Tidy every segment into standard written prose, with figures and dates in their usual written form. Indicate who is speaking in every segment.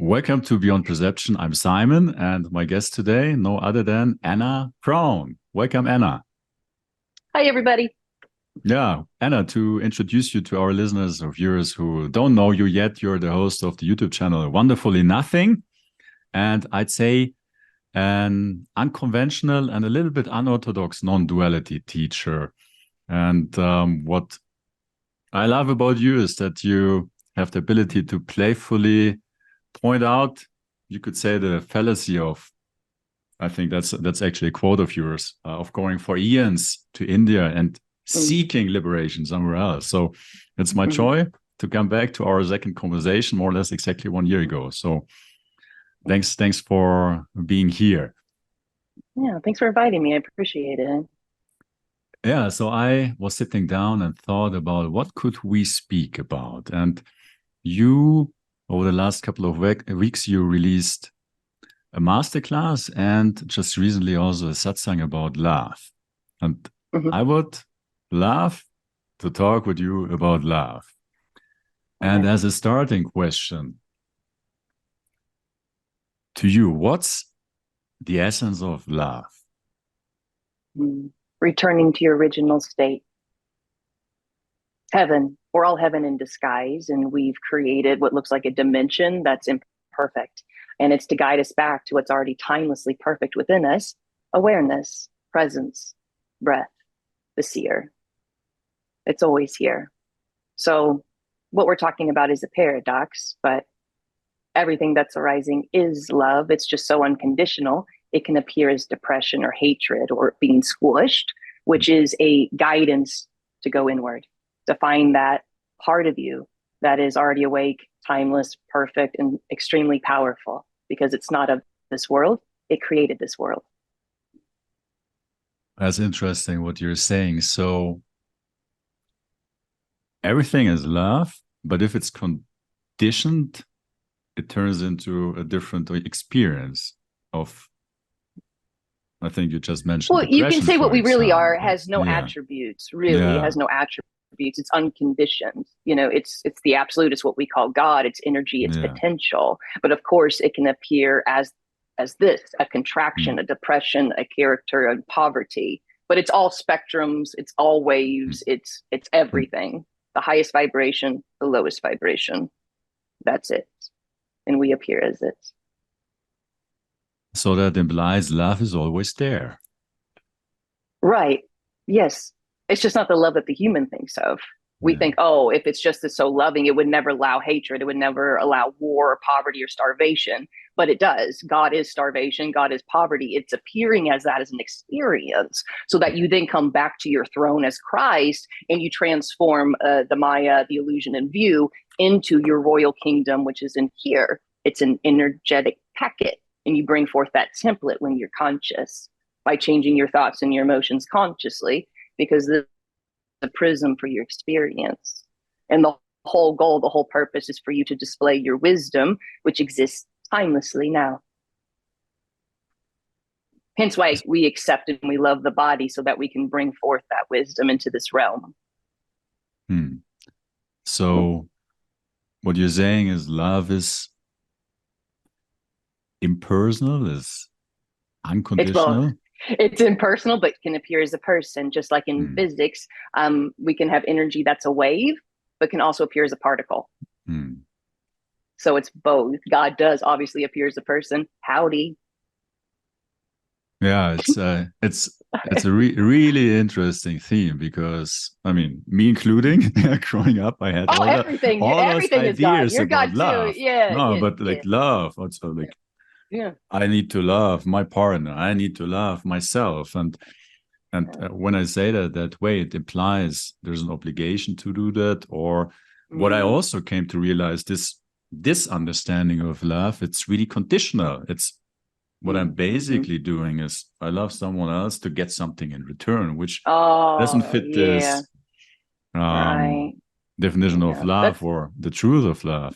Speaker 1: Welcome to Beyond Perception. I'm Simon, and my guest today, no other than Anna Brown. Welcome, Anna.
Speaker 2: Hi, everybody.
Speaker 1: Yeah, Anna, to introduce you to our listeners or viewers who don't know you yet, you're the host of the YouTube channel Wonderfully Nothing. And I'd say an unconventional and a little bit unorthodox non-duality teacher. And what I love about you is that you have the ability to playfully point out, you could say, the fallacy of, I think that's actually a quote of yours, of going for eons to India and
Speaker 2: Mm,
Speaker 1: seeking liberation somewhere else. So it's my
Speaker 2: mm.
Speaker 1: joy to come back to our second conversation, more or less exactly 1 year ago. So thanks for being here.
Speaker 2: Yeah, thanks for inviting me. I appreciate it.
Speaker 1: Yeah, so I was sitting down and thought about what could we speak about. And you, over the last couple of weeks, you released a masterclass and just recently also a satsang about love. And
Speaker 2: Mhm.
Speaker 1: I would love to talk with you about love. And
Speaker 2: Okay.
Speaker 1: as a starting question to you, what's the essence of love?
Speaker 2: Mm. Returning to your original state. Heaven. We're all heaven in disguise, and we've created what looks like a dimension that's imperfect. And it's to guide us back to what's already timelessly perfect within us: awareness, presence, breath, the seer. It's always here. So, what we're talking about is a paradox, but everything that's arising is love. It's just so unconditional. It can appear as depression or hatred or being squished, which is a guidance to go inward, to find that part of you that is already awake, timeless, perfect, and extremely powerful, because it's not of this world. It created this world.
Speaker 1: That's interesting what you're saying. So everything is love, but if it's conditioned, it turns into a different experience of, I think you just mentioned
Speaker 2: Well, you can
Speaker 1: depression,
Speaker 2: say what
Speaker 1: for
Speaker 2: we really are
Speaker 1: example.
Speaker 2: has no
Speaker 1: Yeah.
Speaker 2: attributes, really. It
Speaker 1: Yeah.
Speaker 2: has no attributes. It's unconditioned. It's the absolute. It's what we call God. It's energy, it's
Speaker 1: Yeah.
Speaker 2: potential. But of course, it can appear as this, a
Speaker 1: Mm,
Speaker 2: contraction, a depression, a character, a poverty. But it's all spectrums, it's all
Speaker 1: mm,
Speaker 2: waves, it's
Speaker 1: mm.
Speaker 2: everything. The highest vibration, the lowest vibration. That's it. And we appear as it.
Speaker 1: So that implies love is always there.
Speaker 2: Right. Yes. It's just not the love that the human thinks of. We
Speaker 1: Yeah.
Speaker 2: think, oh, if it's just so loving, it would never allow hatred. It would never allow war or poverty or starvation. But it does. God is starvation. God is poverty. It's appearing as that as an experience so that you then come back to your throne as Christ and you transform the Maya, the illusion and view, into your royal kingdom, which is in here. It's an energetic packet. And you bring forth that template when you're conscious by changing your thoughts and your emotions consciously, because the prism for your experience. And the whole goal, the whole purpose is for you to display your wisdom, which exists timelessly now. Hence why we accept and we love the body so that we can bring forth that wisdom into this realm.
Speaker 1: Hmm. So what you're saying is love is impersonal, is
Speaker 2: It's both.
Speaker 1: unconditional.
Speaker 2: It's impersonal, but can appear as a person, just like in
Speaker 1: Hmm.
Speaker 2: physics. We can have energy that's a wave, but can also appear as a particle.
Speaker 1: Hmm.
Speaker 2: So it's both. God does obviously appear as a person. Howdy.
Speaker 1: Yeah, it's a really interesting theme because I mean, me including, growing up, I had
Speaker 2: Oh,
Speaker 1: all those
Speaker 2: everything is God.
Speaker 1: ideas
Speaker 2: You're
Speaker 1: about
Speaker 2: God too.
Speaker 1: love.
Speaker 2: Yeah,
Speaker 1: No,
Speaker 2: yeah,
Speaker 1: but like
Speaker 2: yeah,
Speaker 1: love, also
Speaker 2: yeah,
Speaker 1: like
Speaker 2: yeah.
Speaker 1: I need to love my partner. I need to love myself, and
Speaker 2: Yeah.
Speaker 1: when I say that way, it implies there's an obligation to do that. Or what I
Speaker 2: Mm,
Speaker 1: also came to realize, this understanding of love, it's really conditional. It's what I'm
Speaker 2: mm-hmm.
Speaker 1: basically doing is I love someone else to get something in return, which doesn't
Speaker 2: Oh,
Speaker 1: fit
Speaker 2: yeah,
Speaker 1: this um,
Speaker 2: right.
Speaker 1: definition of
Speaker 2: Yeah,
Speaker 1: love or the truth of love.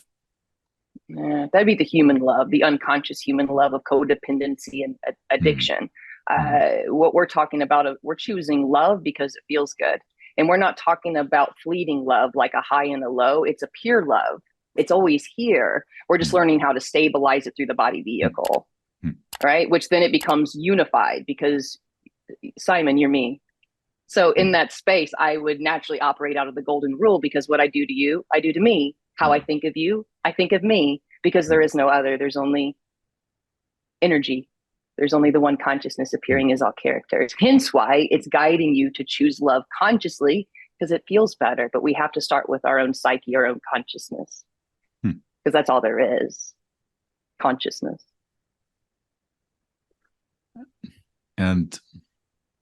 Speaker 2: yeah, that'd be the human love, the unconscious human love of codependency and
Speaker 1: Hmm.
Speaker 2: addiction.
Speaker 1: Hmm.
Speaker 2: What we're talking about, we're choosing love because it feels good. And we're not talking about fleeting love like a high and a low. It's a pure love, It's always here. We're just learning how to stabilize it through the body vehicle, right? Which then it becomes unified because, Simon, you're me. So in that space, I would naturally operate out of the golden rule, because what I do to you, I do to me. How I think of you, I think of me, because there is no other. There's only energy. There's only the one consciousness appearing as all characters. Hence why it's guiding you to choose love consciously, because it feels better. But we have to start with our own psyche, our own consciousness, because that's all there is, consciousness.
Speaker 1: And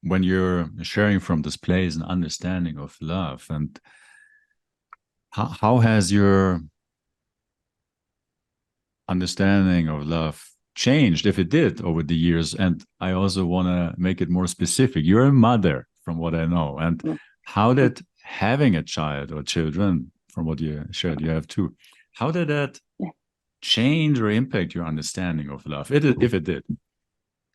Speaker 1: when you're sharing from this place and understanding of love, and how has your understanding of love changed, if it did, over the years? And I also want to make it more specific. You're a mother, from what I know. And how did having a child or children, from what you shared, you have two, how did that change or impact your understanding of love, if it did?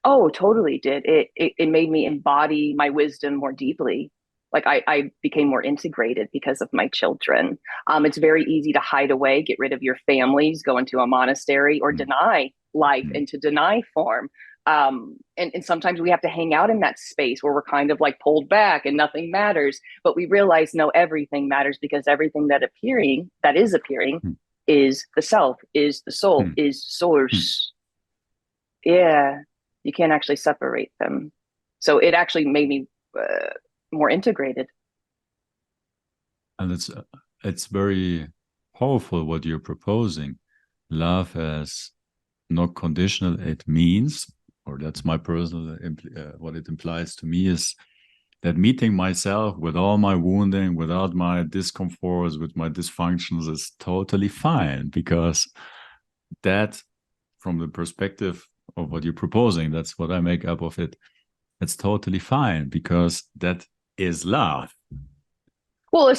Speaker 2: Oh, totally did. It made me embody my wisdom more deeply. Like I became more integrated because of my children. It's very easy to hide away, get rid of your families, go into a monastery, or deny life and to deny form. And sometimes we have to hang out in that space where we're kind of like pulled back and nothing matters. But we realize, no, everything matters, because everything that is appearing is the self, is the soul, is source. Yeah, you can't actually separate them. So it actually made me more integrated.
Speaker 1: And it's very powerful what you're proposing. Love as not conditional. It means, or that's my personal what it implies to me, is that meeting myself with all my wounding, without my discomforts, with my dysfunctions, is totally fine, because that, from the perspective of what you're proposing, that's what I make up of it. It's totally fine, because that is love.
Speaker 2: Well,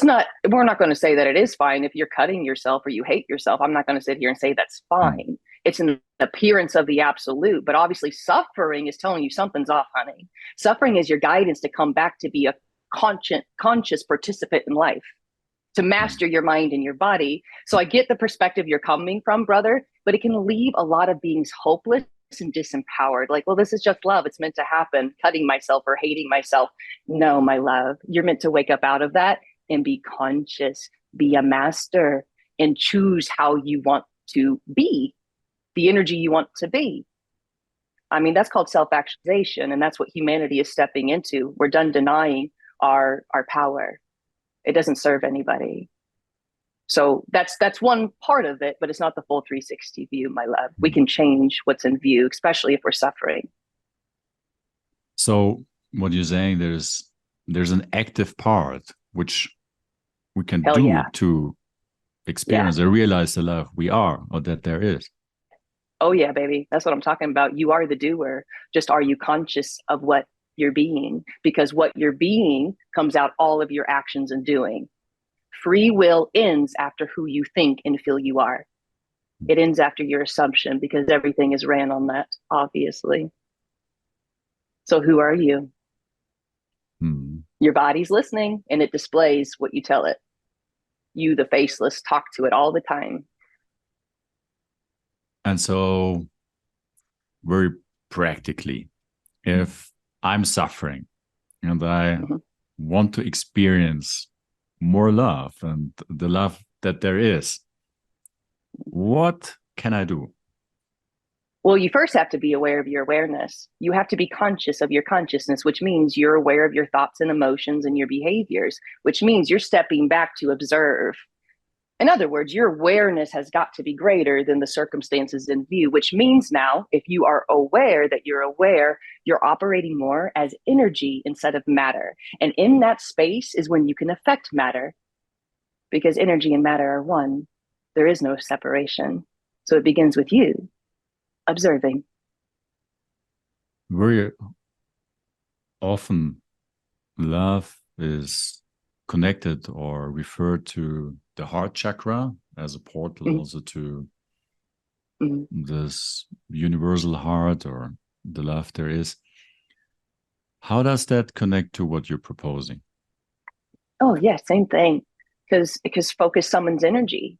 Speaker 2: we're not going to say that it is fine if you're cutting yourself or you hate yourself. I'm not going to sit here and say that's fine. It's an appearance of the absolute, but obviously suffering is telling you something's off, honey. Suffering is your guidance to come back to be a conscious participant in life, to master your mind and your body. So I get the perspective you're coming from, brother, but it can leave a lot of beings hopeless and disempowered. Like, well, this is just love. It's meant to happen. Cutting myself or hating myself. No, my love, you're meant to wake up out of that and be conscious, be a master, and choose how you want to be, the energy you want to be. I mean, that's called self-actualization, and that's what humanity is stepping into. We're done denying our power. It doesn't serve anybody. So that's one part of it, but it's not the full 360 view, my love. We can change what's in view, especially if we're suffering.
Speaker 1: So what you're saying, there's an active part which we can to experience or realize the love we are, or that there is.
Speaker 2: Oh yeah, baby. That's what I'm talking about. You are the doer. Just, are you conscious of what you're being? Because what you're being comes out all of your actions and doing. Free will ends after who you think and feel you are. It ends after your assumption, because everything is ran on that, obviously. So who are you? Your body's listening, and it displays what you tell it. You, the faceless, talk to it all the time.
Speaker 1: And so, very practically, if I'm suffering and I want to experience more love and the love that there is, what can I do?
Speaker 2: Well, you first have to be aware of your awareness. You have to be conscious of your consciousness, which means you're aware of your thoughts and emotions and your behaviors, which means you're stepping back to observe. In other words, your awareness has got to be greater than the circumstances in view, which means now, if you are aware that you're aware, you're operating more as energy instead of matter. And in that space is when you can affect matter, because energy and matter are one. There is no separation. So it begins with you observing.
Speaker 1: Very often, love is connected or referred to the heart chakra as a portal also to this universal heart, or the love there is. How does that connect to what you're proposing?
Speaker 2: Oh yeah, same thing. Because focus summons energy.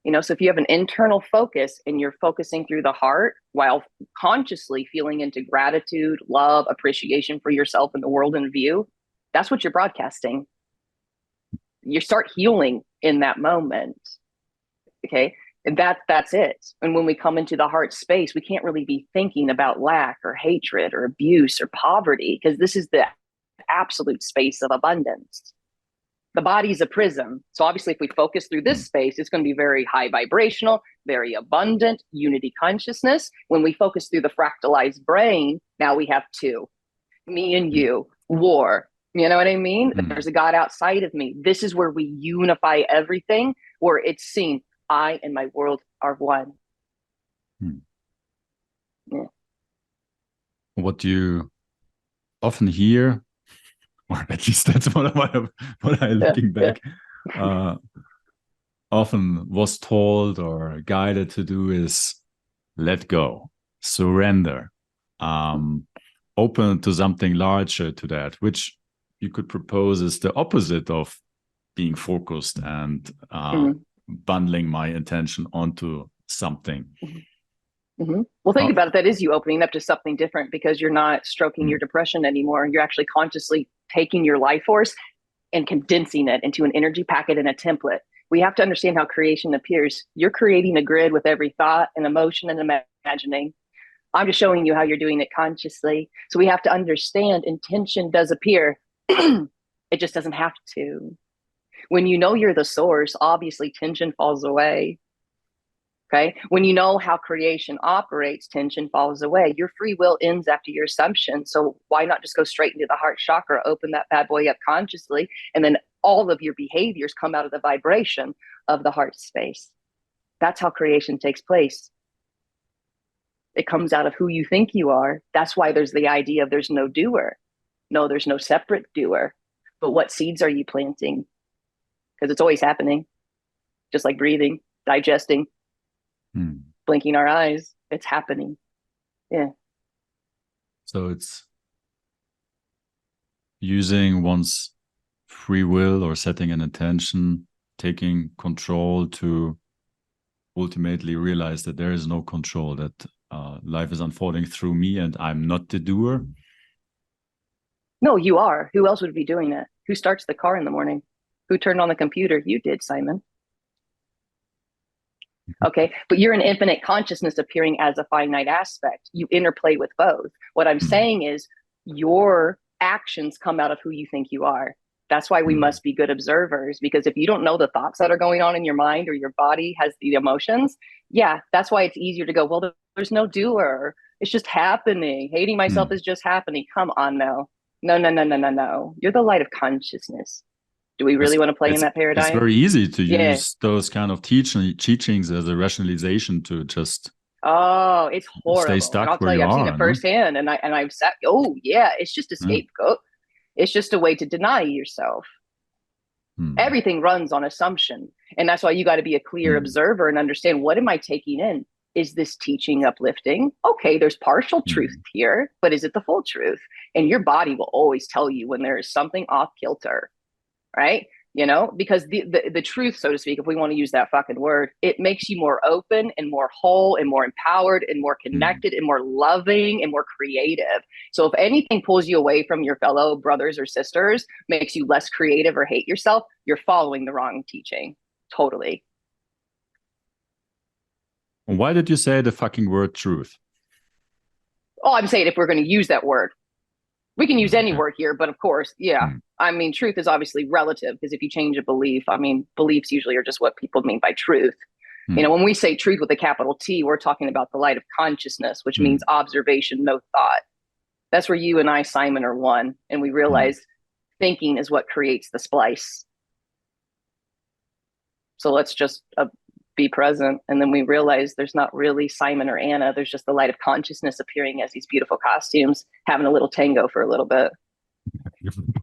Speaker 2: So if you have an internal focus and you're focusing through the heart while consciously feeling into gratitude, love, appreciation for yourself and the world in view, that's what you're broadcasting. You start healing in that moment. Okay. And that's it. And when we come into the heart space, we can't really be thinking about lack or hatred or abuse or poverty, because this is the absolute space of abundance. The body's a prism. So obviously, if we focus through this space, it's going to be very high vibrational, very abundant, unity consciousness. When we focus through the fractalized brain, now we have two, me and you, war. You know what I mean? There's a God outside of me. This is where we unify everything, where it's seen, I and my world are one. Yeah.
Speaker 1: What do you often hear, or at least that's what I looking back, often was told or guided to do, is let go, surrender, open to something larger to that, which you could propose is the opposite of being focused and bundling my intention onto something.
Speaker 2: Well, think about it. That is you opening up to something different, because you're not stroking your depression anymore. You're actually consciously taking your life force and condensing it into an energy packet and a template. We have to understand how creation appears. You're creating a grid with every thought and emotion and imagining. I'm just showing you how you're doing it consciously. So we have to understand intention does appear. It just doesn't have to. When you know you're the source, obviously tension falls away. Okay. When you know how creation operates, tension falls away. Your free will ends after your assumption. So why not just go straight into the heart chakra, open that bad boy up consciously, and then all of your behaviors come out of the vibration of the heart space. That's how creation takes place. It comes out of who you think you are. That's why there's the idea of there's no doer. No, there's no separate doer. But what seeds are you planting? Because it's always happening. Just like breathing, digesting, blinking our eyes, it's happening. Yeah.
Speaker 1: So it's using one's free will or setting an intention, taking control to ultimately realize that there is no control, that life is unfolding through me and I'm not the doer.
Speaker 2: No, you are. Who else would be doing that? Who starts the car in the morning? Who turned on the computer? You did, Simon. Okay, but you're an infinite consciousness appearing as a finite aspect. You interplay with both. What I'm saying is your actions come out of who you think you are. That's why we must be good observers, because if you don't know the thoughts that are going on in your mind, or your body has the emotions, that's why it's easier to go, well, there's no doer. It's just happening. Hating myself is just happening. Come on now. No. You're the light of consciousness. Do we really want to play in that paradigm?
Speaker 1: It's very easy to use those kind of teachings as a rationalization to just
Speaker 2: it's horrible.
Speaker 1: stay stuck
Speaker 2: I'll tell you, I've seen it firsthand, and I've sat. It's just a scapegoat. It's just a way to deny yourself. Everything runs on assumption, and that's why you got to be a clear observer and understand, what am I taking in? Is this teaching uplifting? Okay, there's partial truth here, but is it the full truth? And your body will always tell you when there is something off kilter. Right? Because the truth, so to speak, if we want to use that fucking word, it makes you more open and more whole and more empowered and more connected and more loving and more creative. So if anything pulls you away from your fellow brothers or sisters, makes you less creative or hate yourself, you're following the wrong teaching. Totally.
Speaker 1: Why did you say the fucking word truth?
Speaker 2: Oh, I'm saying if we're going to use that word. We can use any word here, but of course, I mean, truth is obviously relative, because if you change a belief, I mean, beliefs usually are just what people mean by truth. When we say truth with a capital T, we're talking about the light of consciousness, which means observation, no thought. That's where you and I, Simon, are one. And we realize thinking is what creates the splice. So let's just be present. And then we realize there's not really Simon or Anna. There's just the light of consciousness appearing as these beautiful costumes, having a little tango for a little bit.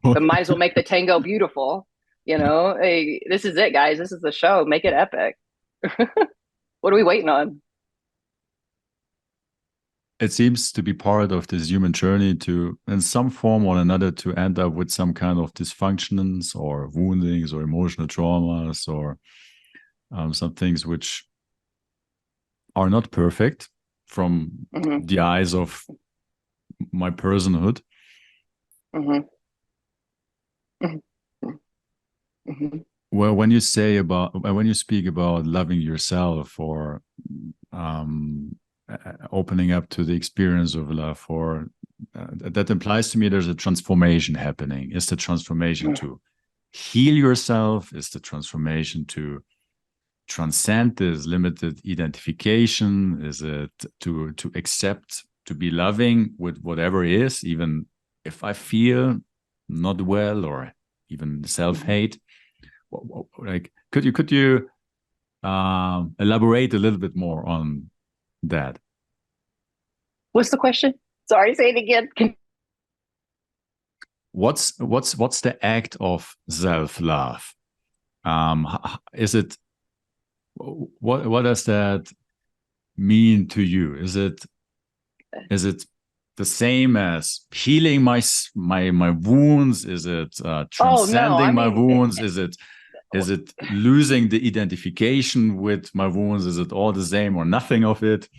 Speaker 2: But might as well make the tango beautiful. Hey, this is it, guys. This is the show. Make it epic. What are we waiting on?
Speaker 1: It seems to be part of this human journey to, in some form or another, to end up with some kind of dysfunctions or woundings or emotional traumas or some things which are not perfect from the eyes of my personhood. Well, when you speak about loving yourself, or opening up to the experience of love, or that implies to me there's a transformation happening. Is the transformation to heal yourself? Is the transformation to transcend this limited identification? Is it to accept, to be loving with whatever is, even if I feel not well, or even self-hate? Like, could you elaborate a little bit more on that?
Speaker 2: What's the question? Sorry, say it again.
Speaker 1: What's the act of self-love? Is it, what does that mean to you? Is it the same as healing my wounds? Is it transcending my wounds? Is it losing the identification with my wounds? Is it all the same or nothing of it?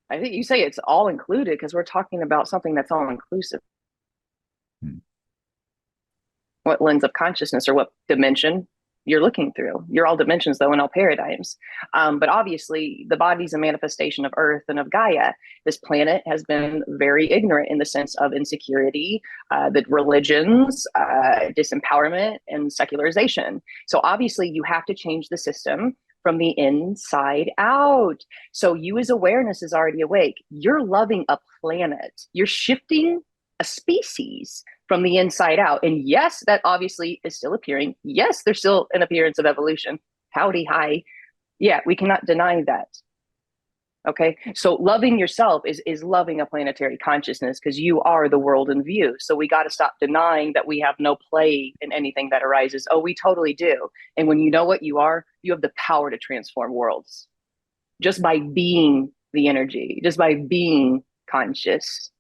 Speaker 2: I think you say it's all included, because we're talking about something that's all inclusive. What lens of consciousness, or what dimension you're looking through. You're all dimensions, though, in all paradigms. But obviously, the body's a manifestation of Earth and of Gaia. This planet has been very ignorant in the sense of insecurity, the religions, disempowerment, and secularization. So obviously, you have to change the system from the inside out. So you, as awareness, is already awake. You're loving a planet. You're shifting a species from the inside out. And yes, that obviously is still appearing. Yes, there's still an appearance of evolution. Howdy, hi. Yeah, we cannot deny that. Okay, so loving yourself is loving a planetary consciousness, because you are the world in view. So we got to stop denying that we have no play in anything that arises. Oh, we totally do. And when you know what you are, you have the power to transform worlds just by being the energy, just by being conscious.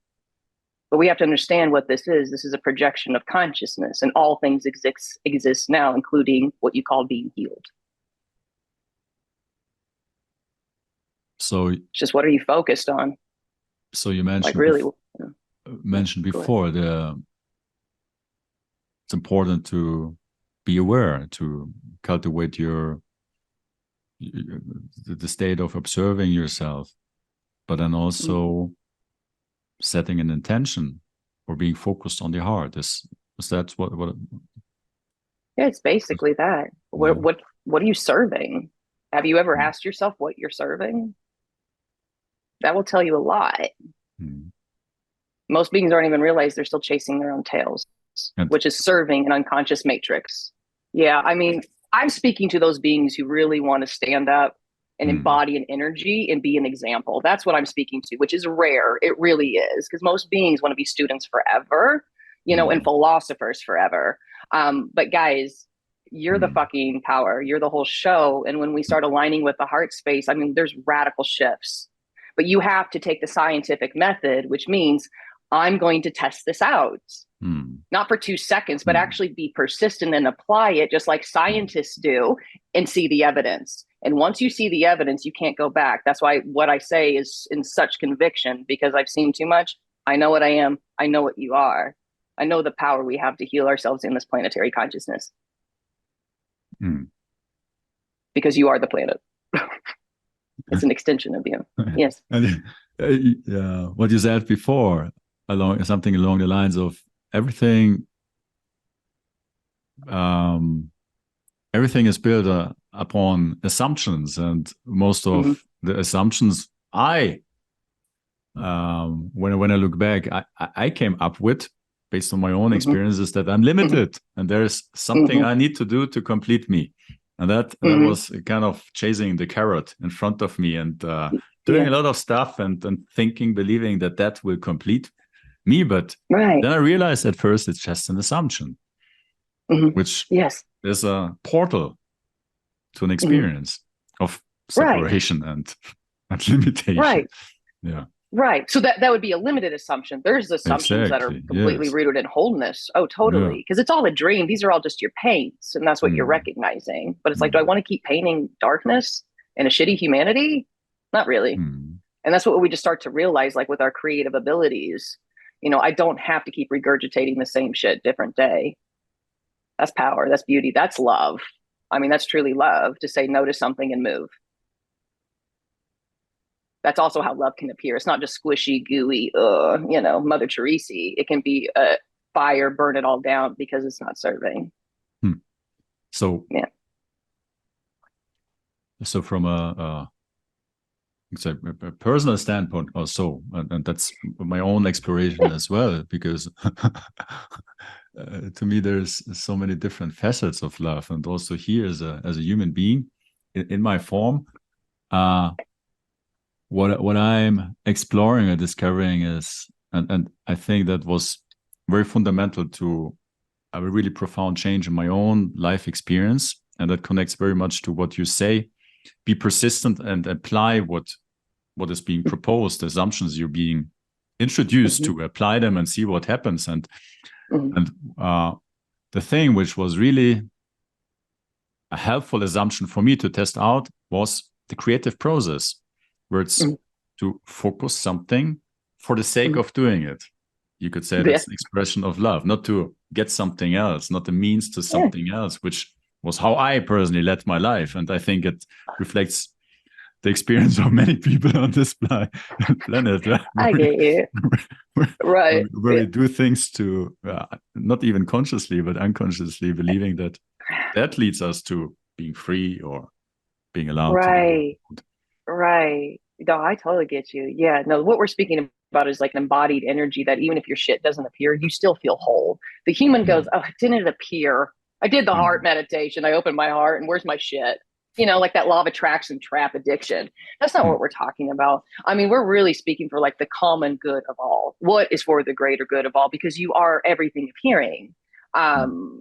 Speaker 2: But we have to understand what this is. This is a projection of consciousness, and all things exist now, including what you call being healed.
Speaker 1: So
Speaker 2: it's just, what are you focused on?
Speaker 1: So you mentioned,
Speaker 2: like, really
Speaker 1: mentioned before, it's important to be aware, to cultivate the state of observing yourself, but then also setting an intention or being focused on the heart. Is that what?
Speaker 2: Yeah, it's basically that. What are you serving? Have you ever asked yourself what you're serving? That will tell you a lot. Most beings don't even realize they're still chasing their own tails, which is serving an unconscious matrix. Yeah, I mean, I'm speaking to those beings who really want to stand up and embody an energy and be an example. That's what I'm speaking to, which is rare. It really is, because most beings want to be students forever, and philosophers forever. But guys, you're the fucking power. You're the whole show. And when we start aligning with the heart space, I mean, there's radical shifts. But you have to take the scientific method, which means I'm going to test this out. Not for 2 seconds, but actually be persistent and apply it, just like scientists do, and see the evidence. And once you see the evidence, you can't go back. That's why what I say is in such conviction, because I've seen too much. I know what I am. I know what you are. I know the power we have to heal ourselves in this planetary consciousness. Because you are the planet. It's an extension of you. Yes.
Speaker 1: And, what you said before, something along the lines of everything is built upon assumptions, and most of the assumptions when I look back, I came up with, based on my own experiences, that I'm limited and there's something I need to do to complete me. And that was kind of chasing the carrot in front of me, and doing a lot of stuff and believing that will complete me. But then I realized at first it's just an assumption, which is a portal to an experience of separation and limitation.
Speaker 2: Right. So that would be a limited assumption. There's assumptions that are
Speaker 1: Exactly.
Speaker 2: completely
Speaker 1: Yes.
Speaker 2: rooted in wholeness. Oh,
Speaker 1: Yeah.
Speaker 2: totally. Because it's all a dream. These are all just your pains. And that's what you're
Speaker 1: Mm.
Speaker 2: recognizing. But it's like, do I
Speaker 1: Mm.
Speaker 2: want to keep painting darkness and a shitty humanity? Not really.
Speaker 1: Mm.
Speaker 2: And that's what we just start to realize, like with our creative abilities. I don't have to keep regurgitating the same shit different day. That's power. That's beauty. That's love. I mean, that's truly love, to say no to something and move. That's also how love can appear. It's not just squishy, gooey, Mother Teresa. It can be a fire, burn it all down because it's not serving.
Speaker 1: Mm. So,
Speaker 2: Yeah.
Speaker 1: so from a personal standpoint also, and that's my own exploration as well, because to me there's so many different facets of love, and also here as a human being in my form, what I'm exploring and discovering is, and I think that was very fundamental to a really profound change in my own life experience, and that connects very much to what you say: be persistent and apply what is being proposed, the assumptions you're being introduced to, apply them and see what happens. And the thing which was really a helpful assumption for me to test out was the creative process, where it's to focus something for the sake of doing it. You could say that's an expression of love, not to get something else, not a means to something else, which was how I personally led my life. And I think it reflects the experience of many people on this planet.
Speaker 2: I get you. Right.
Speaker 1: Where we do things to, not even consciously, but unconsciously, believing that leads us to being free or being allowed to
Speaker 2: Right.
Speaker 1: do.
Speaker 2: Right. No, I totally get you. Yeah. No, what we're speaking about is like an embodied energy that even if your shit doesn't appear, you still feel whole. The human goes, oh, didn't it appear? I did the heart meditation. I opened my heart and where's my shit? Like that law of attraction trap addiction. That's not what we're talking about. I mean, we're really speaking for like the common good of all. What is for the greater good of all? Because you are everything appearing.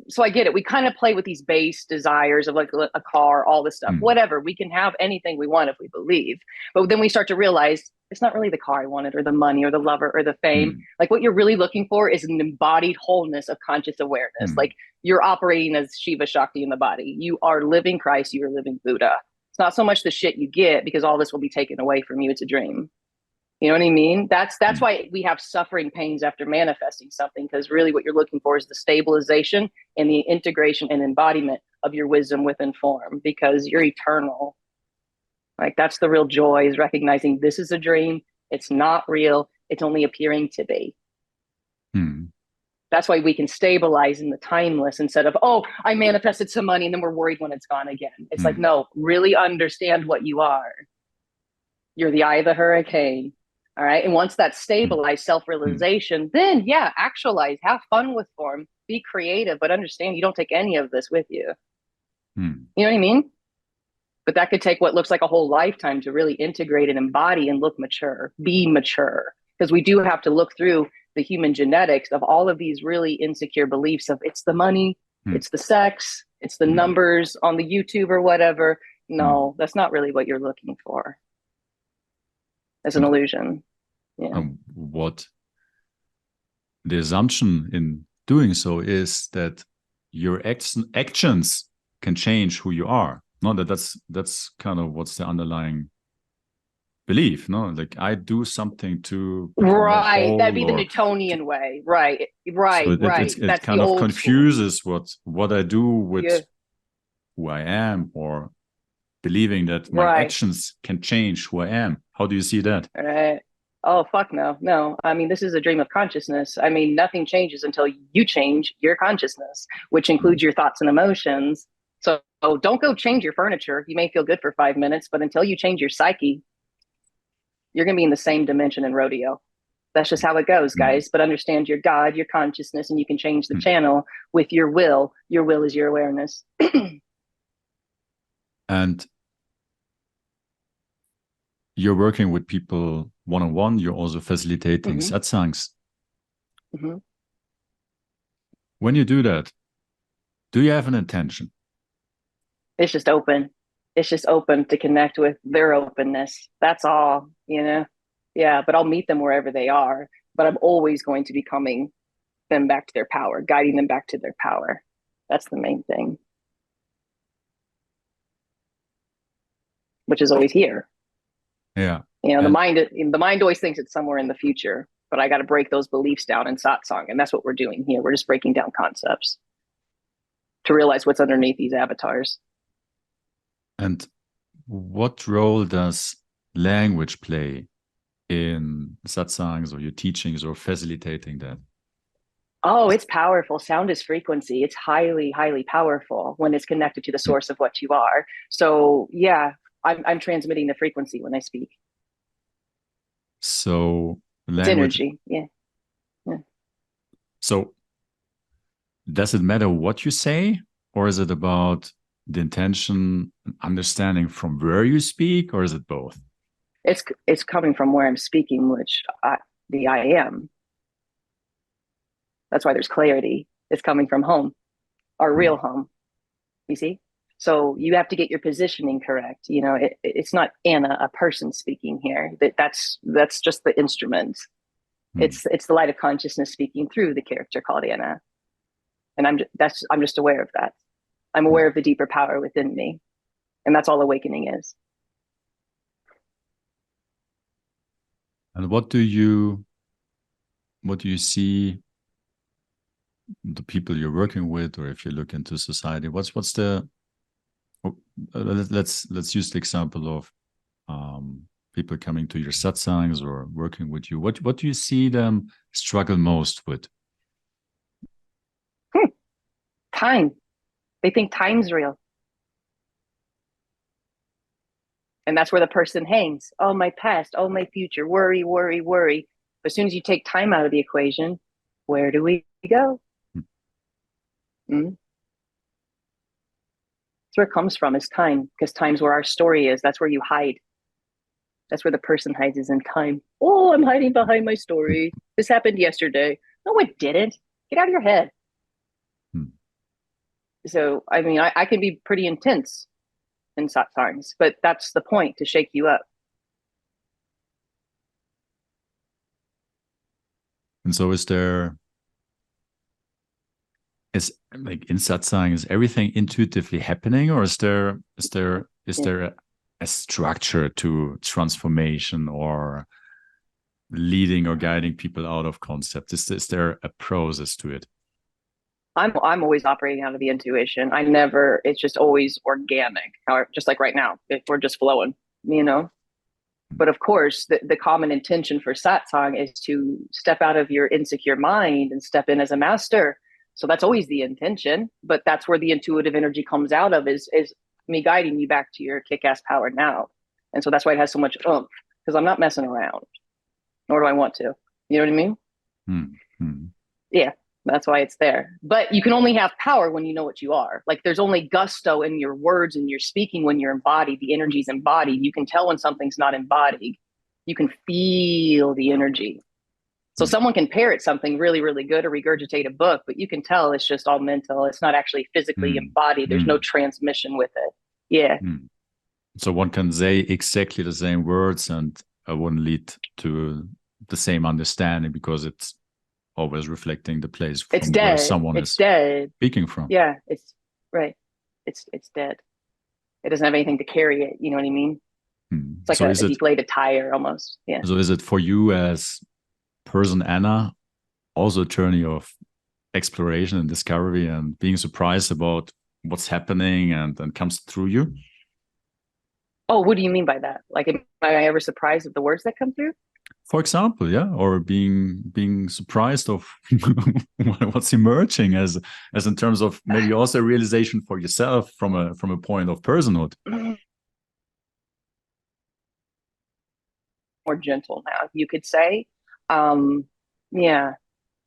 Speaker 2: So I get it. We kind of play with these base desires of like a car, all this stuff, whatever. We can have anything we want if we believe. But then we start to realize it's not really the car I wanted or the money or the lover or the fame. Like what you're really looking for is an embodied wholeness of conscious awareness. Like you're operating as Shiva Shakti in the body. You are living Christ. You are living Buddha. It's not so much the shit you get because all this will be taken away from you. It's a dream. You know what I mean? That's why we have suffering pains after manifesting something, because really what you're looking for is the stabilization and the integration and embodiment of your wisdom within form, because you're eternal. Like that's the real joy, is recognizing this is a dream. It's not real. It's only appearing to be. That's why we can stabilize in the timeless instead of, oh, I manifested some money and then we're worried when it's gone again. It's like, no, really understand what you are. You're the eye of the hurricane. All right. And once that's stabilized, self-realization, then actualize, have fun with form, be creative, but understand you don't take any of this with you. You know what I mean? But that could take what looks like a whole lifetime to really integrate and embody and look mature, be mature. Because we do have to look through the human genetics of all of these really insecure beliefs of it's the money, it's the sex, it's the numbers on the YouTube or whatever. No, that's not really what you're looking for. It's an illusion.
Speaker 1: What the assumption in doing so is that your actions can change who you are. No, that's kind of what's the underlying belief. No, like I do something to
Speaker 2: right. That'd be the Newtonian way. Right. Right.
Speaker 1: So
Speaker 2: right.
Speaker 1: It
Speaker 2: That's
Speaker 1: kind
Speaker 2: the
Speaker 1: of
Speaker 2: old
Speaker 1: confuses what I do with who I am, or believing that my actions can change who I am. How do you see that?
Speaker 2: Right. Oh, fuck no. No. I mean, this is a dream of consciousness. I mean, nothing changes until you change your consciousness, which includes your thoughts and emotions. So don't go change your furniture. You may feel good for 5 minutes, but until you change your psyche, you're going to be in the same dimension and rodeo. That's just how it goes, guys. But understand your God, your consciousness, and you can change the channel with your will. Your will is your awareness.
Speaker 1: And you're working with people one-on-one. You're also facilitating satsangs. When you do that, do you have an intention?
Speaker 2: It's just open. It's just open to connect with their openness. That's all, Yeah, but I'll meet them wherever they are. But I'm always going to be coming them back to their power, guiding them back to their power. That's the main thing, which is always here.
Speaker 1: Yeah.
Speaker 2: You know,
Speaker 1: And
Speaker 2: the mind always thinks it's somewhere in the future, but I got to break those beliefs down in satsang, and that's what we're doing here. We're just breaking down concepts to realize what's underneath these avatars.
Speaker 1: and what role does language play in satsangs or your teachings or facilitating that?
Speaker 2: Oh, it's powerful. Sound is frequency. It's highly, highly powerful when it's connected to the
Speaker 1: Hmm.
Speaker 2: source of what you are. So yeah, I'm transmitting the frequency when I speak.
Speaker 1: So
Speaker 2: It's
Speaker 1: language.
Speaker 2: energy. Yeah. Yeah.
Speaker 1: So does it matter what you say, or is it about the intention, understanding from where you speak, or is it both?
Speaker 2: It's coming from where I'm speaking, the I am. That's why there's clarity. It's coming from home, our
Speaker 1: Hmm.
Speaker 2: real home. You see? So you have to get your positioning correct. You know, it's not Anna, a person speaking here. That's just the instrument.
Speaker 1: Hmm.
Speaker 2: It's the light of consciousness speaking through the character called Anna, and I'm just aware of that. I'm
Speaker 1: Hmm.
Speaker 2: aware of the deeper power within me, and that's all awakening is.
Speaker 1: And what do you see the people you're working with, or if you look into society, what's the oh, let's use the example of people coming to your satsangs or working with you. What do you see them struggle most with?
Speaker 2: Hmm, time. They think time's real, and that's where the person hangs. Oh, my past. Oh, my future. Worry, worry, worry. But as soon as you take time out of the equation, where do we go? Mm-hmm. That's where it comes from is time, because time's where our story is. That's where you hide. That's where the person hides is in time. Oh, I'm hiding behind my story. This happened yesterday. No, it didn't. Get out of your head.
Speaker 1: Hmm.
Speaker 2: So, I mean, I can be pretty intense in satsangs, but that's the point to shake you up.
Speaker 1: And so is like in satsang, is everything intuitively happening, or is
Speaker 2: Yeah.
Speaker 1: there a structure to transformation or leading or guiding people out of concepts? Is there a process to it?
Speaker 2: I'm always operating out of the intuition. I never, it's just always organic. Just like right now, if we're just flowing, you know? But of course, the common intention for satsang is to step out of your insecure mind and step in as a master. So that's always the intention, but that's where the intuitive energy comes out of is me guiding you back to your kick-ass power now. And so that's why it has so much oomph, because I'm not messing around, nor do I want to. You know what I mean?
Speaker 1: Hmm. Hmm.
Speaker 2: Yeah, that's why it's there. But you can only have power when you know what you are. Like there's only gusto in your words and your speaking when you're embodied. The energy's embodied. You can tell when something's not embodied. You can feel the energy. So
Speaker 1: Hmm.
Speaker 2: someone can parrot something really, really good or regurgitate a book, but you can tell it's just all mental. It's not actually physically
Speaker 1: Hmm.
Speaker 2: embodied. There's no
Speaker 1: Hmm.
Speaker 2: transmission with it. Yeah.
Speaker 1: Hmm. So one can say exactly the same words and wouldn't lead to the same understanding because it's always reflecting the place
Speaker 2: It's
Speaker 1: from where
Speaker 2: dead.
Speaker 1: someone
Speaker 2: It's
Speaker 1: is
Speaker 2: dead.
Speaker 1: speaking from.
Speaker 2: Yeah, it's right. It's dead. It doesn't have anything to carry it. You know what I mean?
Speaker 1: Hmm.
Speaker 2: It's like
Speaker 1: So
Speaker 2: a deflated tire almost. Yeah.
Speaker 1: is it for you as person Anna also a journey of exploration and discovery and being surprised about what's happening and comes through you?
Speaker 2: Oh, what do you mean by that? Like, am I ever surprised at the words that come through?
Speaker 1: For example, yeah, or being surprised of what's emerging as in terms of maybe also a realization for yourself from a point of personhood.
Speaker 2: More gentle now, you could say. Um, yeah,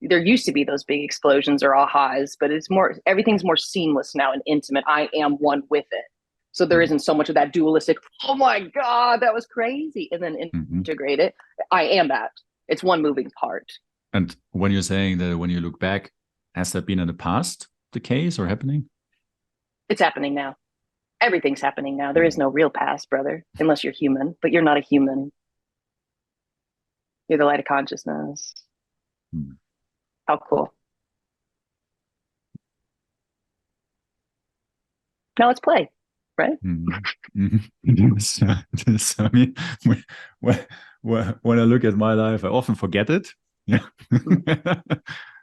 Speaker 2: there used to be those big explosions or ahas, but it's more, everything's more seamless now and intimate. I am one with it. So there
Speaker 1: Mm-hmm.
Speaker 2: isn't so much of that dualistic, oh my God, that was crazy. And then
Speaker 1: Mm-hmm.
Speaker 2: integrate it. I am that. It's one moving part.
Speaker 1: And when you're saying that when you look back, has that been in the past the case or happening?
Speaker 2: It's happening now. Everything's happening now. There is
Speaker 1: Mm.
Speaker 2: no real past, brother, unless you're human, but you're not a human. You're the light of consciousness.
Speaker 1: Hmm.
Speaker 2: How cool. Now let's play, right?
Speaker 1: Yes, yes. I mean, when, when I look at my life, I often forget it. Yeah.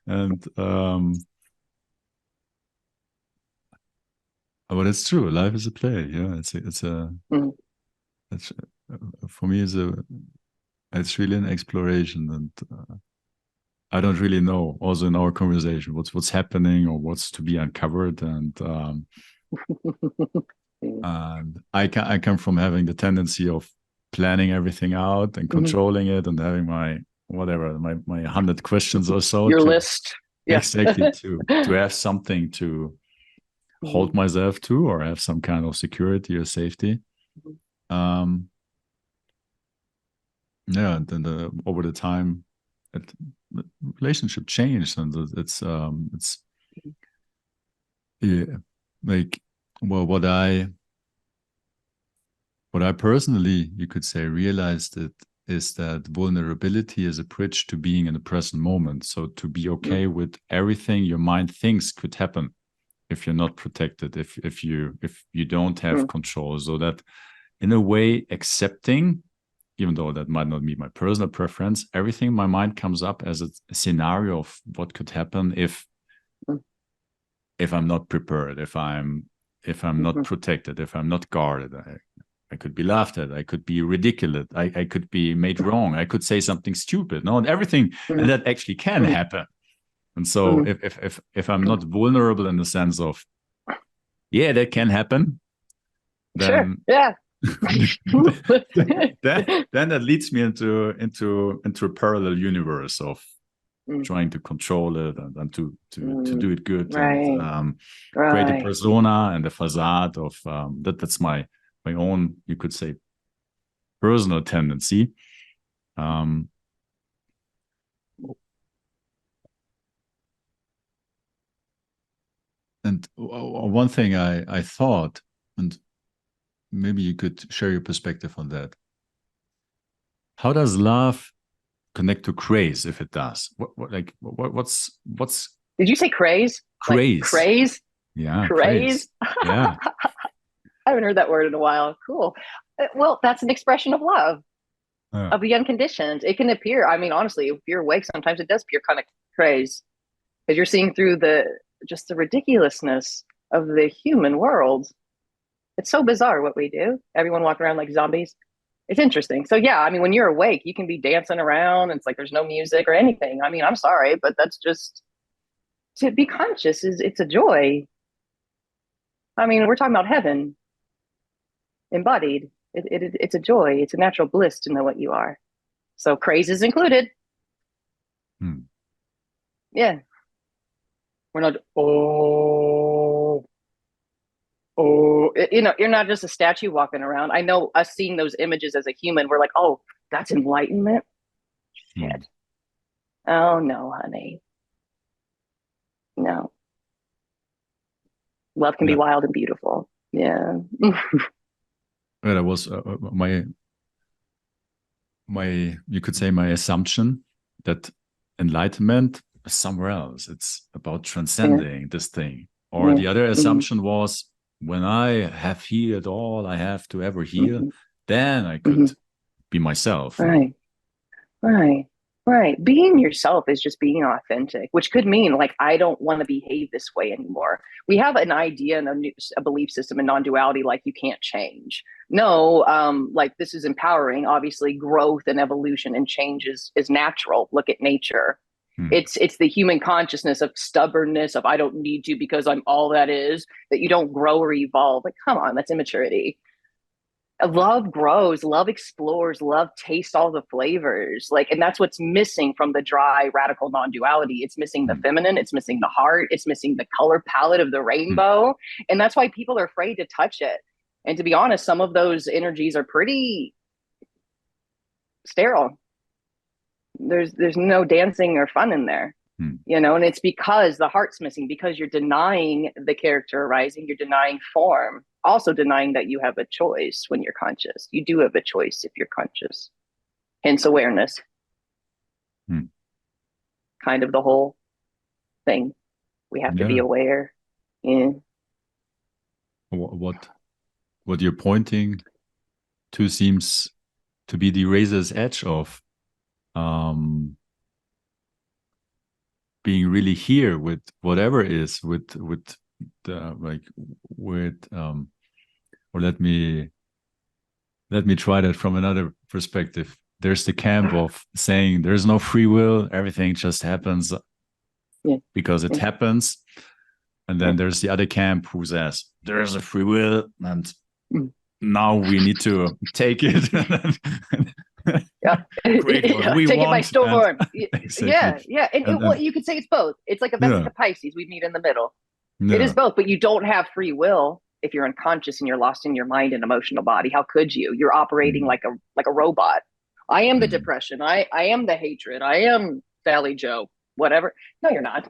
Speaker 1: And but it's true. Life is a play. Yeah, it's for me it's really an exploration, and I don't really know. Also in our conversation, what's happening or what's to be uncovered, and I come from having the tendency of planning everything out and controlling it, and having my whatever my 100 questions or so
Speaker 2: Your
Speaker 1: to
Speaker 2: list. Yeah.
Speaker 1: exactly to have something to hold myself to, or have some kind of security or safety. Um, yeah, and then over the time, the relationship changed, and it's yeah, like well, what I personally, you could say, realized it is that vulnerability is a bridge to being in the present moment. So to be okay with everything your mind thinks could happen if you're not protected, if you don't have control, so that in a way accepting, even though that might not be my personal preference, everything in my mind comes up as a scenario of what could happen if I'm not prepared, if I'm not protected, if I'm not guarded. I could be laughed at, I could be ridiculed, I could be made wrong, I could say something stupid, no, and everything, and that actually can happen. And so if I'm not vulnerable in the sense of, yeah, that can happen,
Speaker 2: Sure.
Speaker 1: then
Speaker 2: Yeah.
Speaker 1: then that leads me into a parallel universe of trying to control it, and to do it good,
Speaker 2: Right.
Speaker 1: and create a
Speaker 2: Right.
Speaker 1: persona and a facade of that's my own, you could say, personal tendency. Um, and one thing I thought, and maybe you could share your perspective on that. How does love connect to craze, if it does? What's
Speaker 2: Did you say craze? Like
Speaker 1: craze?
Speaker 2: craze?
Speaker 1: Yeah, craze.
Speaker 2: Craze?
Speaker 1: Yeah.
Speaker 2: I haven't heard that word in a while. Cool. Well, that's an expression of love,
Speaker 1: Yeah.
Speaker 2: of the unconditioned. It can appear, I mean, honestly, if you're awake, sometimes it does appear kind of craze because you're seeing through just the ridiculousness of the human world. It's so bizarre what we do. Everyone walking around like zombies. It's interesting. So yeah, I mean, when you're awake, you can be dancing around. And it's like there's no music or anything. I mean, I'm sorry, but that's just to be conscious it's a joy. I mean, we're talking about heaven embodied. It's a joy. It's a natural bliss to know what you are. So craze is included.
Speaker 1: Hmm.
Speaker 2: Yeah, we're not. Oh, you're not just a statue walking around. I know us seeing those images as a human, we're like, oh, that's enlightenment.
Speaker 1: Hmm.
Speaker 2: Shit. Oh no, honey. No. Love can be
Speaker 1: Yeah.
Speaker 2: wild and beautiful. Yeah.
Speaker 1: Well, that was my you could say my assumption that enlightenment is somewhere else. It's about
Speaker 2: Yeah.
Speaker 1: transcending this thing. Or
Speaker 2: Yeah.
Speaker 1: the other
Speaker 2: Mm-hmm.
Speaker 1: assumption was, when I have healed all I have to ever heal,
Speaker 2: Mm-hmm.
Speaker 1: then I
Speaker 2: Mm-hmm.
Speaker 1: could be myself.
Speaker 2: Right. Right. Right. Being yourself is just being authentic, which could mean like, I don't want to behave this way anymore. We have an idea and a belief system in non-duality, like you can't change. No, like this is empowering. Obviously, growth and evolution and change is natural. Look at nature.
Speaker 1: Hmm.
Speaker 2: It's the human consciousness of stubbornness, of I don't need to because I'm all that is, that you don't grow or evolve. Like, come on, that's immaturity. Love grows, love explores, love tastes all the flavors. Like, and that's what's missing from the dry, radical non-duality. It's missing the
Speaker 1: Hmm.
Speaker 2: feminine, it's missing the heart, it's missing the color palette of the
Speaker 1: Hmm.
Speaker 2: rainbow. And that's why people are afraid to touch it. And to be honest, some of those energies are pretty sterile. There's no dancing or fun in there.
Speaker 1: Hmm.
Speaker 2: And it's because the heart's missing, because you're denying the character arising, you're denying form, also denying that you have a choice when you're conscious. You do have a choice if you're conscious, hence awareness.
Speaker 1: Hmm.
Speaker 2: Kind of the whole thing. We have to be
Speaker 1: Yeah.
Speaker 2: aware. Yeah.
Speaker 1: What you're pointing to seems to be the razor's edge of being really here with whatever is with the like with or let me try that from another perspective. There's the camp of saying there's no free will, everything just happens
Speaker 2: Yeah.
Speaker 1: because it
Speaker 2: Yeah.
Speaker 1: happens. And then there's the other camp who says there's a free will and now we need to take it.
Speaker 2: Yeah.
Speaker 1: Create what we
Speaker 2: Take it by
Speaker 1: want.
Speaker 2: storm.
Speaker 1: Exactly.
Speaker 2: Yeah. And
Speaker 1: And
Speaker 2: you could say it's both. It's like a
Speaker 1: yeah,
Speaker 2: Vesica Pisces. We meet in the middle. It is
Speaker 1: yeah.
Speaker 2: both, but you don't have free will if you're unconscious and you're lost in your mind and emotional body. How could you? You're operating
Speaker 1: Mm,
Speaker 2: like a robot. I am the
Speaker 1: mm,
Speaker 2: depression. I am the hatred. I am Sally Joe. Whatever. No, you're not.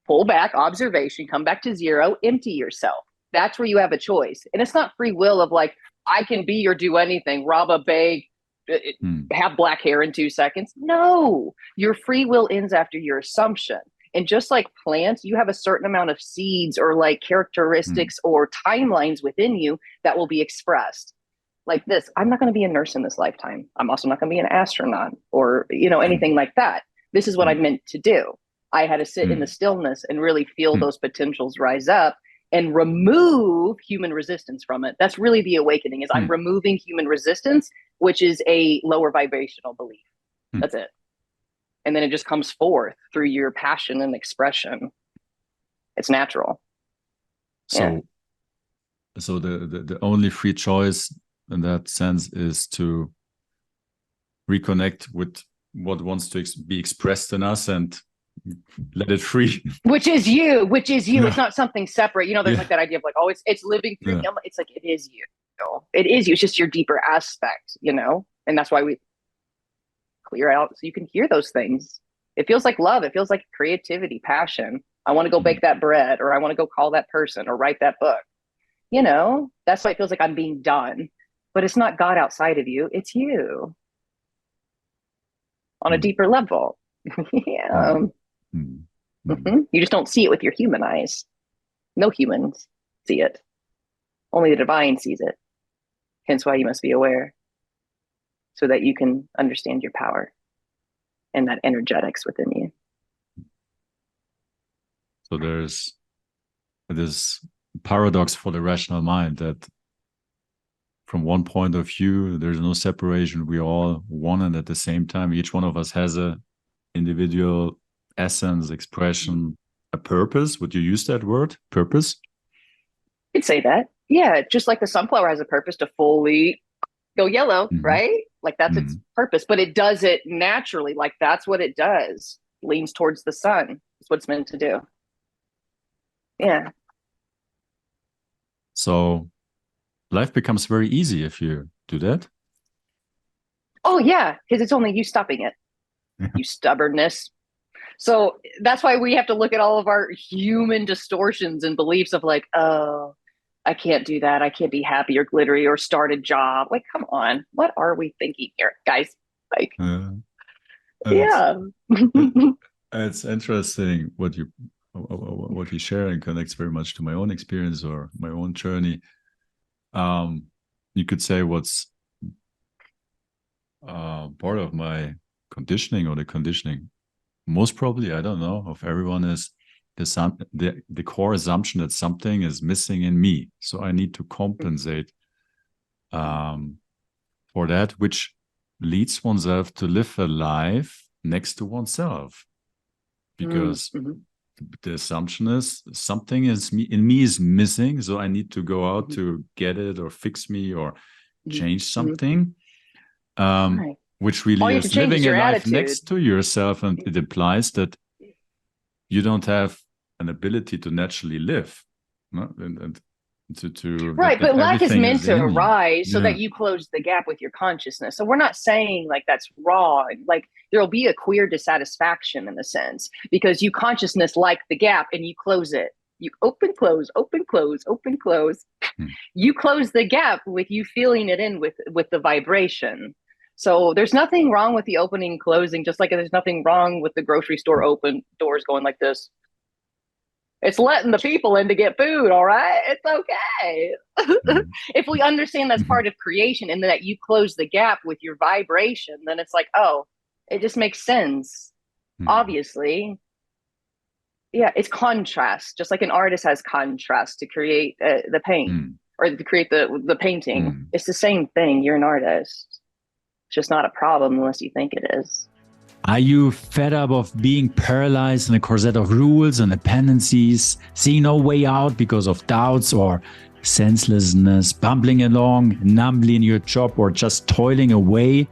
Speaker 2: Pull back, observation, come back to zero, empty yourself. That's where you have a choice. And it's not free will of like, I can be or do anything, rob a bank,
Speaker 1: mm,
Speaker 2: have black hair in 2 seconds. No, your free will ends after your assumption. And just like plants, you have a certain amount of seeds or like
Speaker 1: mm,
Speaker 2: characteristics or timelines within you that will be expressed. Like this, I'm not going to be a nurse in this lifetime. I'm also not going to be an astronaut or,
Speaker 1: mm,
Speaker 2: anything like that. This is what
Speaker 1: mm,
Speaker 2: I'm meant to do. I had to sit in the
Speaker 1: mm,
Speaker 2: stillness and really feel
Speaker 1: mm,
Speaker 2: those potentials rise up and remove human resistance from it. That's really the awakening is I'm
Speaker 1: mm,
Speaker 2: removing human resistance, which is a lower vibrational belief.
Speaker 1: mm.
Speaker 2: That's it. And then it just comes forth through your passion and expression. It's natural. Yeah.
Speaker 1: So so the only free choice in that sense is to reconnect with what wants to be expressed in us and let it free.
Speaker 2: Which is you. It's
Speaker 1: Yeah,
Speaker 2: not something separate. There's
Speaker 1: yeah,
Speaker 2: like that idea of like, oh, it's living through
Speaker 1: yeah.
Speaker 2: me. It's like, it is you. It is you. It's just your deeper aspect, and that's why we clear out so you can hear those things. It feels like love. It feels like creativity, passion. I want to go
Speaker 1: Mm,
Speaker 2: bake that bread, or I want to go call that person or write that book. That's why it feels like I'm being done. But it's not God outside of you. It's you on a
Speaker 1: mm,
Speaker 2: deeper level. Yeah.
Speaker 1: mm, mm, mm.
Speaker 2: You just don't see it with your human eyes. No humans see it. Only the divine sees it. Hence why you must be aware so that you can understand your power and that energetics within you.
Speaker 1: So there's this paradox for the rational mind that from one point of view, there's no separation. We all one and at the same time. Each one of us has a individual essence, expression, a purpose. Would you use that word, purpose?
Speaker 2: You'd say that. Yeah, just like the sunflower has a purpose to fully go yellow,
Speaker 1: Mm-hmm.
Speaker 2: right? Like that's its purpose, but it does it naturally. Like that's what it does. Leans towards the sun. It's what it's meant to do. Yeah.
Speaker 1: So life becomes very easy if you do that.
Speaker 2: Oh yeah, because it's only you stopping it. You stubbornness. So that's why we have to look at all of our human distortions and beliefs of like, oh, I can't do that. I can't be happy or glittery or start a job. Like, come on. What are we thinking here, guys? Like,
Speaker 1: It's,
Speaker 2: yeah.
Speaker 1: it's interesting what you share and connects very much to my own experience or my own journey. You could say what's part of my conditioning or the conditioning, most probably, I don't know, of everyone is the core assumption that something is missing in me. So I need to compensate for that, which leads oneself to live a life next to oneself. Because the assumption is something in me is missing. So I need to go out to get it or fix me or change something.
Speaker 2: Right.
Speaker 1: Which
Speaker 2: All
Speaker 1: really
Speaker 2: you have to
Speaker 1: is
Speaker 2: change is
Speaker 1: living a
Speaker 2: your
Speaker 1: life
Speaker 2: attitude.
Speaker 1: next to yourself. And it implies that you don't have an ability to naturally live. No? And
Speaker 2: Right,
Speaker 1: that
Speaker 2: but lack is
Speaker 1: everything
Speaker 2: meant
Speaker 1: is
Speaker 2: to
Speaker 1: in you.
Speaker 2: arise so
Speaker 1: Yeah.
Speaker 2: that you close the gap with your consciousness. So we're not saying like that's wrong. Like there'll be a queer dissatisfaction in a sense because you consciousness like the gap and you close it. You open, close, open, close, open, close.
Speaker 1: Hmm.
Speaker 2: You close the gap with you feeling it in with the vibration. So there's nothing wrong with the opening and closing, just like there's nothing wrong with the grocery store open doors going like this. It's letting the people in to get food, all right? It's okay. If we understand that's part of creation and that you close the gap with your vibration, then it's like, oh, it just makes sense. Obviously. Yeah, it's contrast, just like an artist has contrast to create the paint or to create the painting. It's the same thing. You're an artist. It's just not a problem unless you think it is.
Speaker 1: Are you fed up of being paralyzed in a corset of rules and dependencies, seeing no way out because of doubts or senselessness, bumbling along numbly in your job or just toiling away,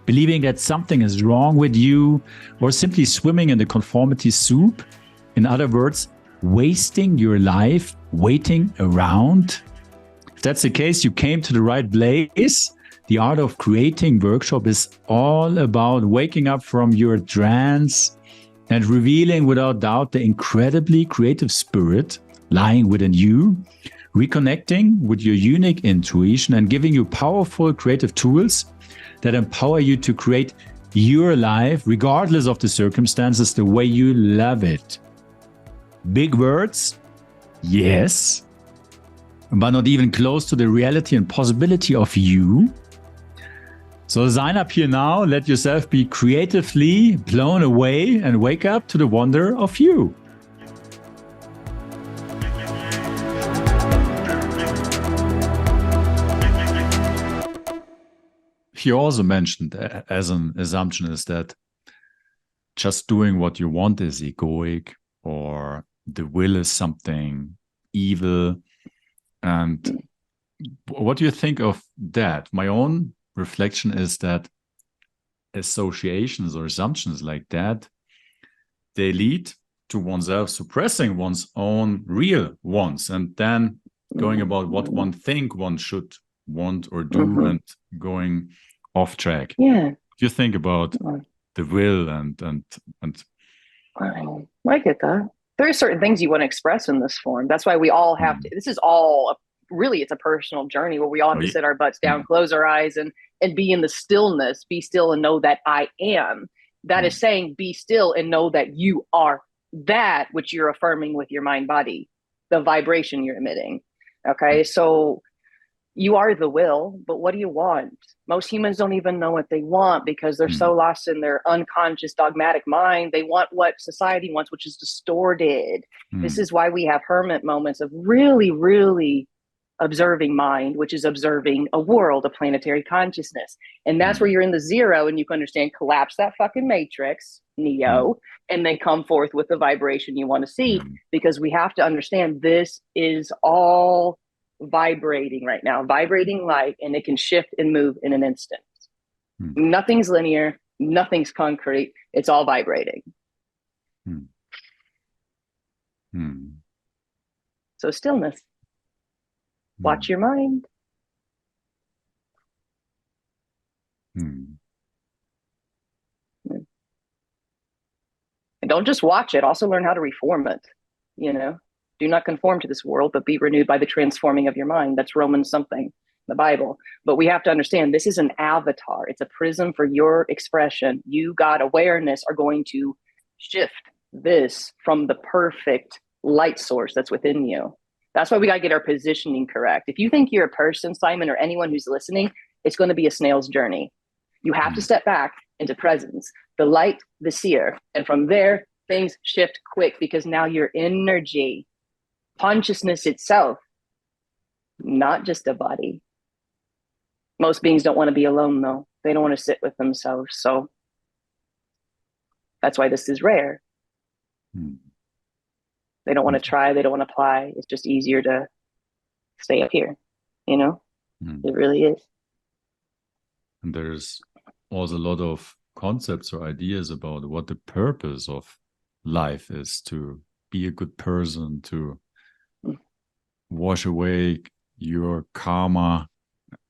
Speaker 1: believing that something is wrong with you, or simply swimming in the conformity soup? In other words, wasting your life waiting around? If that's the case, you came to the right place. The Art of Creating workshop is all about waking up from your trance and revealing without doubt the incredibly creative spirit lying within you, reconnecting with your unique intuition and giving you powerful creative tools that empower you to create your life regardless of the circumstances the way you love it. Big words? Yes. But not even close to the reality and possibility of you. So sign up here now, let yourself be creatively blown away and wake up to the wonder of you. He also mentioned as an assumption is that just doing what you want is egoic, or the will is something evil. And what do you think of that? My own reflection is that associations or assumptions like that, they lead to oneself suppressing one's own real wants and then going about what one think one should want or do and going off track.
Speaker 2: Yeah.
Speaker 1: What do you think about the will and
Speaker 2: I get that. There are certain things you want to express in this form. That's why we all have to. This is all really, it's a personal journey where we all have to sit our butts down, close our eyes, and be in the stillness. Be still and know that I am. That is saying, be still and know that you are that which you're affirming with your mind body, the vibration you're emitting. Okay, so you are the will, but what do you want? Most humans don't even know what they want because they're so lost in their unconscious dogmatic mind. They want what society wants, which is distorted. This is why we have hermit moments of really, really observing mind, which is observing a world, a planetary consciousness. And that's where you're in the zero and you can understand, collapse that fucking matrix, Neo, and then come forth with the vibration you want to see, because we have to understand this is all vibrating right now, vibrating light, and it can shift and move in an instant. Nothing's linear, nothing's concrete, it's all vibrating. So stillness. Watch your mind. And don't just watch it, also learn how to reform it. You know, do not conform to this world, but be renewed by the transforming of your mind. That's Romans something, the Bible. But we have to understand this is an avatar. It's a prism for your expression. You, God, awareness are going to shift this from the perfect light source that's within you. That's why we got to get our positioning correct. If you think you're a person, Simon, or anyone who's listening, it's going to be a snail's journey. You have to step back into presence, the light, the seer. And from there, things shift quick because now your energy, consciousness itself, not just a body. Most beings don't want to be alone, though. They don't want to sit with themselves. So that's why this is rare. They don't want to try. They don't want to apply. It's just easier to stay up here. You know, it really is.
Speaker 1: And there's also a lot of concepts or ideas about what the purpose of life is: to be a good person, to wash away your karma,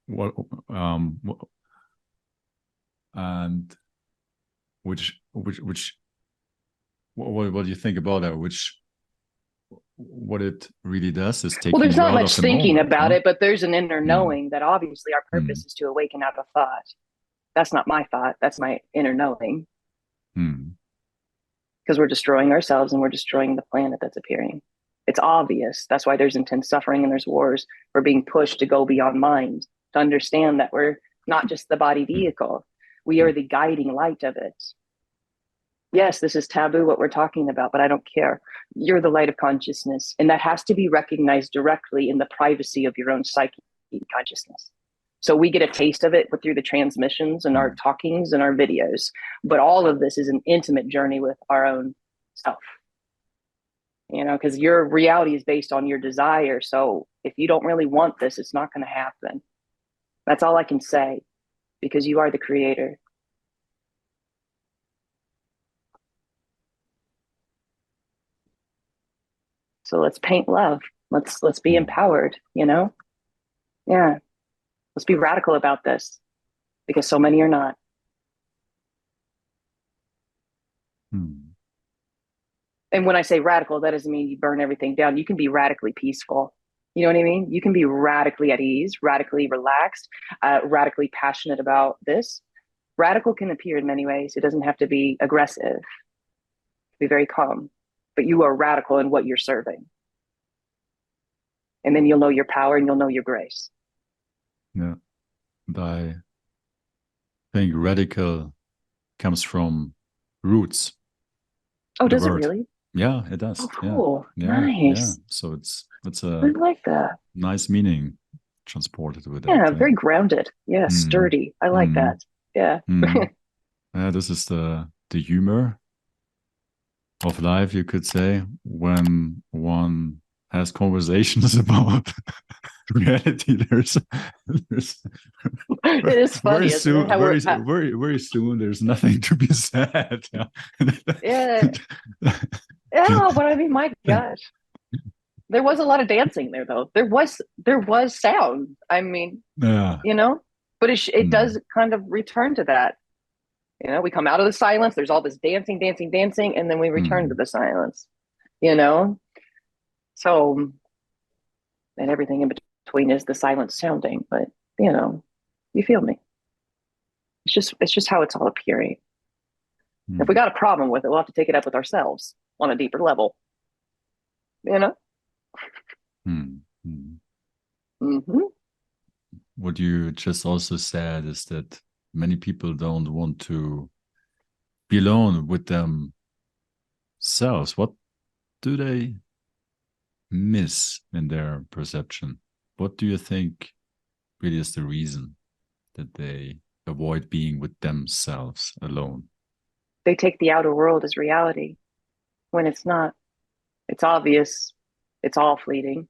Speaker 1: and what do you think about that? What it really does is take.
Speaker 2: Well, there's not much thinking
Speaker 1: moment,
Speaker 2: about it, but there's an inner knowing that obviously our purpose is to awaken out of thought. That's not my thought. That's my inner knowing.
Speaker 1: Hmm.
Speaker 2: Because we're destroying ourselves and we're destroying the planet that's appearing. It's obvious. That's why there's intense suffering and there's wars. We're being pushed to go beyond mind, to understand that we're not just the body vehicle. We are the guiding light of it. Yes, this is taboo, what we're talking about, but I don't care. You're the light of consciousness. And that has to be recognized directly in the privacy of your own psyche consciousness. So we get a taste of it through the transmissions and our talkings and our videos. But all of this is an intimate journey with our own self. You know, because your reality is based on your desire. So if you don't really want this, it's not going to happen. That's all I can say, because you are the creator. So let's paint love. Let's be empowered, you know? Yeah. Let's be radical about this, because so many are not. And when I say radical, that doesn't mean you burn everything down. You can be radically peaceful. You know what I mean? You can be radically at ease, radically relaxed, radically passionate about this. Radical can appear in many ways. It doesn't have to be aggressive. Be very calm, but you are radical in what you're serving. And then you'll know your power and you'll know your grace.
Speaker 1: Yeah. And I think radical comes from roots.
Speaker 2: Oh, does it really?
Speaker 1: Yeah, it does.
Speaker 2: Oh, cool.
Speaker 1: Yeah.
Speaker 2: Nice.
Speaker 1: Yeah. So it's
Speaker 2: I like that.
Speaker 1: Nice meaning transported with
Speaker 2: Yeah,
Speaker 1: that.
Speaker 2: very grounded. Yeah, sturdy. I like that. Yeah.
Speaker 1: Yeah, this is the humor of life, you could say, when one has conversations about reality.
Speaker 2: It is funny, isn't it? How
Speaker 1: very soon there's nothing to be said.
Speaker 2: Yeah. Yeah, but I mean, my gosh. There was a lot of dancing there, though. There was sound. I mean,
Speaker 1: Yeah.
Speaker 2: you know, but it does kind of return to that. You know, we come out of the silence. There's all this dancing, and then we return to the silence. You know, so and everything in between is the silence sounding. But you know, you feel me. It's just how it's all appearing. If we got a problem with it, we'll have to take it up with ourselves on a deeper level. You know.
Speaker 1: What you just also said is that many people don't want to be alone with themselves. What do they miss in their perception? What do you think really is the reason that they avoid being with themselves alone?
Speaker 2: They take the outer world as reality when it's not. It's obvious. It's all fleeting.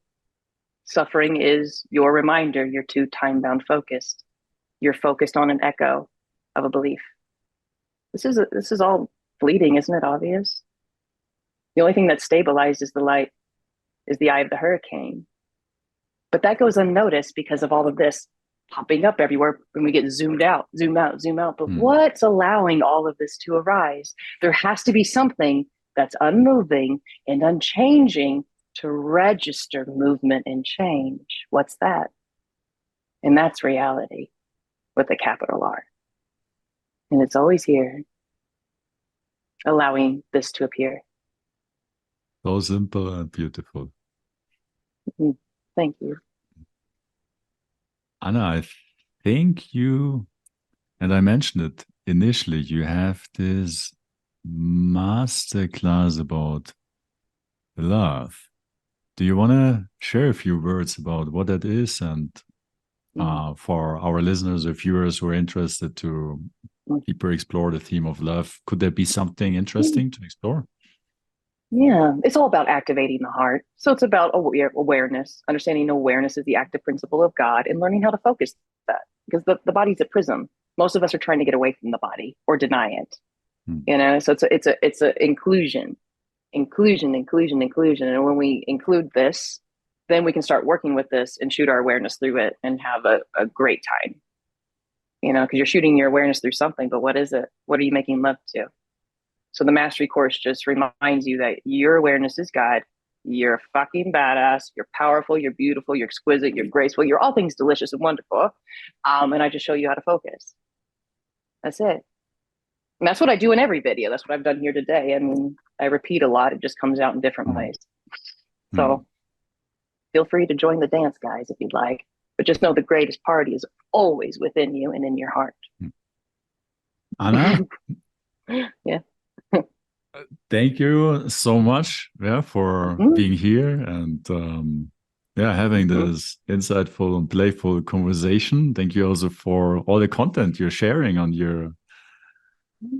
Speaker 2: Suffering is your reminder. You're too time-bound focused. You're focused on an echo of a belief. This is all fleeting, isn't it obvious? The only thing that's stabilized is the light, is the eye of the hurricane. But that goes unnoticed because of all of this popping up everywhere when we get zoomed out, zoom out, zoom out. But what's allowing all of this to arise? There has to be something that's unmoving and unchanging to register movement and change. What's that? And that's reality with a capital R. And it's always here, allowing this to appear.
Speaker 1: So simple and beautiful.
Speaker 2: Thank you.
Speaker 1: Anna, I think you, and I mentioned it initially, you have this masterclass about love. Do you want to share a few words about what that is, and for our listeners or viewers who are interested to deeper explore the theme of love, could there be something interesting to explore?
Speaker 2: Yeah, it's all about activating the heart. So it's about awareness, understanding awareness is the active principle of God, and learning how to focus that, because the body's a prism. Most of us are trying to get away from the body or deny it. You know, so it's a inclusion. And when we include this, then we can start working with this and shoot our awareness through it and have a great time. You know, because you're shooting your awareness through something, but what is it? What are you making love to? So the mastery course just reminds you that your awareness is God. You're fucking badass. You're powerful. You're beautiful. You're exquisite. You're graceful. You're all things delicious and wonderful. And I just show you how to focus. That's it. And that's what I do in every video. That's what I've done here today. I mean, I repeat a lot. It just comes out in different ways. So feel free to join the dance, guys, if you'd like. But just know the greatest party is always within you and in your heart.
Speaker 1: Anna?
Speaker 2: Yeah.
Speaker 1: Thank you so much, for being here and having this insightful and playful conversation. Thank you also for all the content you're sharing on your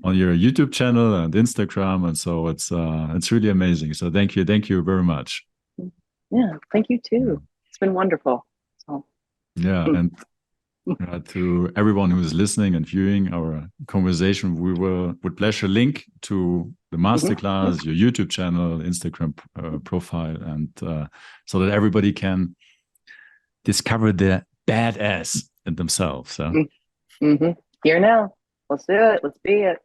Speaker 1: YouTube channel and Instagram, and so it's really amazing. So thank you very much.
Speaker 2: Yeah, thank you too. It's been wonderful. So.
Speaker 1: Yeah, and to everyone who is listening and viewing our conversation, we will with pleasure link to the masterclass, your YouTube channel, Instagram profile, and so that everybody can discover the badass in themselves. So.
Speaker 2: Here now. Let's do it. Let's be it.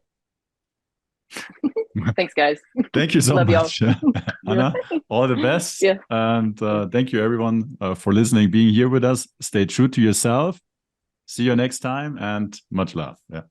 Speaker 2: Thanks, guys.
Speaker 1: Thank you so
Speaker 2: Love
Speaker 1: much, Anna. All the best.
Speaker 2: Yeah.
Speaker 1: And thank you, everyone, for listening, being here with us. Stay true to yourself. See you next time, and much love. Yeah.